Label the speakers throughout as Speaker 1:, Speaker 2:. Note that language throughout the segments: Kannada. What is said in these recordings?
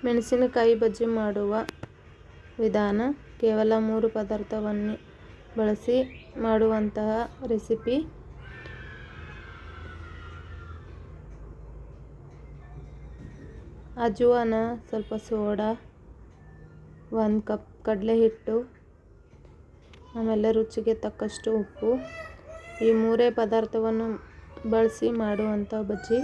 Speaker 1: ಮೆಣಸಿನಕಾಯಿ ಬಜ್ಜಿ ಮಾಡುವ ವಿಧಾನ ಕೇವಲ 3 ಪದಾರ್ಥವನ್ನು ಬಳಸಿ ಮಾಡುವಂತಹ ರೆಸಿಪಿ. ಅಜವಾನ, ಸ್ವಲ್ಪ ಸೋಡಾ, 1 ಕಪ್ ಕಡಲೆ ಹಿಟ್ಟು, ಆಮೇಲೆ ರುಚಿಗೆ ತಕ್ಕಷ್ಟು ಉಪ್ಪು. ಈ 3 ಪದಾರ್ಥವನ್ನು ಬಳಸಿ ಮಾಡುವಂಥ ಬಜ್ಜಿ.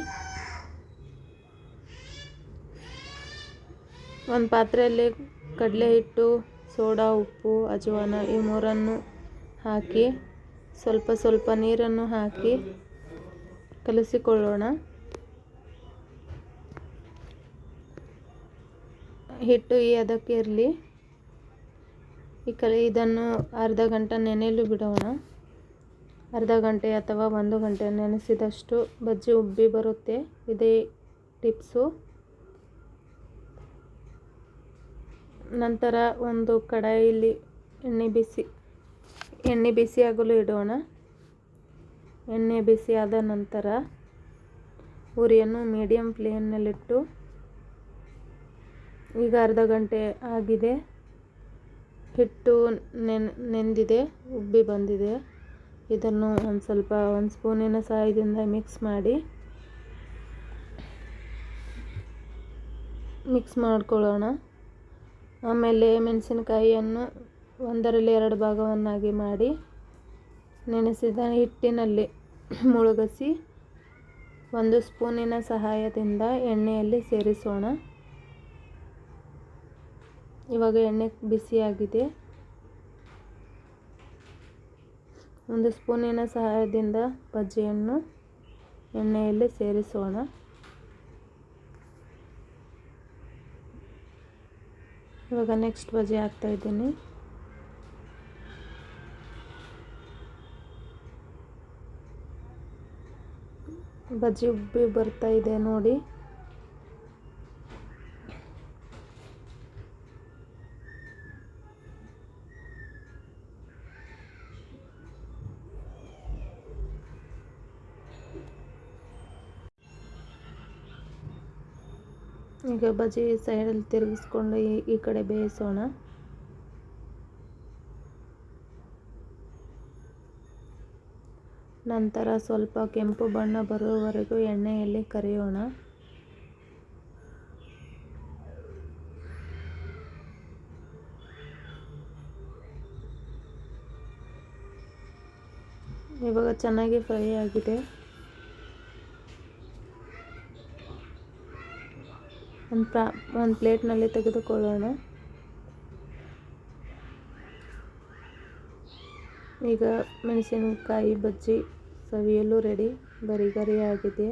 Speaker 1: ಒಂದು ಪಾತ್ರೆಯಲ್ಲಿ ಕಡಲೆ ಹಿಟ್ಟು, ಸೋಡಾ, ಉಪ್ಪು, ಅಜವಾನ ಈ 3 ಹಾಕಿ ಸ್ವಲ್ಪ ನೀರನ್ನು ಹಾಕಿ ಕಲಸಿಕೊಳ್ಳೋಣ. ಹಿಟ್ಟು ಅದಕ್ಕೆ ಇರಲಿ. ಇದನ್ನು ಅರ್ಧ ಗಂಟೆ ನೆನೆಯಲು ಬಿಡೋಣ. ಅರ್ಧ ಗಂಟೆ ಅಥವಾ 1 ಗಂಟೆ ನೆನೆಸಿದಷ್ಟು ಬಜ್ಜಿ ಉಬ್ಬಿ ಬರುತ್ತೆ. ಇದೇ ಟಿಪ್ಸು. ನಂತರ ಒಂದು ಕಡಾಯಿಯಲ್ಲಿ ಎಣ್ಣೆ ಬಿಸಿಯಾಗಲು ಇಡೋಣ. ಎಣ್ಣೆ ಬಿಸಿಯಾದ ನಂತರ ಉರಿಯನ್ನು ಮೀಡಿಯಂ ಫ್ಲೇಮ್ನಲ್ಲಿಟ್ಟು, ಈಗ ಅರ್ಧ ಗಂಟೆ ಆಗಿದೆ. ಹಿಟ್ಟು ನೆಂದಿದೆ, ಉಬ್ಬಿ ಬಂದಿದೆ. ಇದನ್ನು ಒಂದು ಸ್ಪೂನಿನ ಸಹಾಯದಿಂದ ಮಿಕ್ಸ್ ಮಾಡ್ಕೊಳ್ಳೋಣ. ಆಮೇಲೆ ಮೆಣಸಿನಕಾಯಿಯನ್ನು 1ರಲ್ಲಿ 2 ಭಾಗವನ್ನಾಗಿ ಮಾಡಿ ನೆನೆಸಿದ ಹಿಟ್ಟಿನಲ್ಲಿ ಮುಳುಗಿಸಿ 1 ಸ್ಪೂನಿನ ಸಹಾಯದಿಂದ ಎಣ್ಣೆಯಲ್ಲಿ ಸೇರಿಸೋಣ. ಇವಾಗ ಎಣ್ಣೆ ಬಿಸಿಯಾಗಿದೆ. 1 ಸ್ಪೂನಿನ ಸಹಾಯದಿಂದ ಬಜ್ಜಿಯನ್ನು ಎಣ್ಣೆಯಲ್ಲಿ ಸೇರಿಸೋಣ. ಇವಾಗ ನೆಕ್ಸ್ಟ್ ಬಜ್ಜಿ ಹಾಕ್ತಾ ಇದ್ದೀನಿ. ಬಜ್ಜಿ ಉಬ್ಬಿ ಬರ್ತಾ ಇದೆ ನೋಡಿ. ಈಗ ಬಜ್ಜಿ ಸೈಡಲ್ಲಿ ತಿರುಗಿಸ್ಕೊಂಡು ಈ ಕಡೆ ಬೇಯಿಸೋಣ. ನಂತರ ಸ್ವಲ್ಪ ಕೆಂಪು ಬಣ್ಣ ಬರುವವರೆಗೂ ಎಣ್ಣೆಯಲ್ಲಿ ಕರಿಯೋಣ. ಇವಾಗ ಚೆನ್ನಾಗಿ ಫ್ರೈ ಆಗಿದೆ. ಒಂದು ಪ್ಲೇಟ್ನಲ್ಲಿ ತೆಗೆದುಕೊಳ್ಳೋಣ. ಈಗ ಮೆಣಸಿನಕಾಯಿ ಬಜ್ಜಿ ಸವಿಯಲು ರೆಡಿ. ಗರಿ ಗರಿಯಾಗಿದೆ.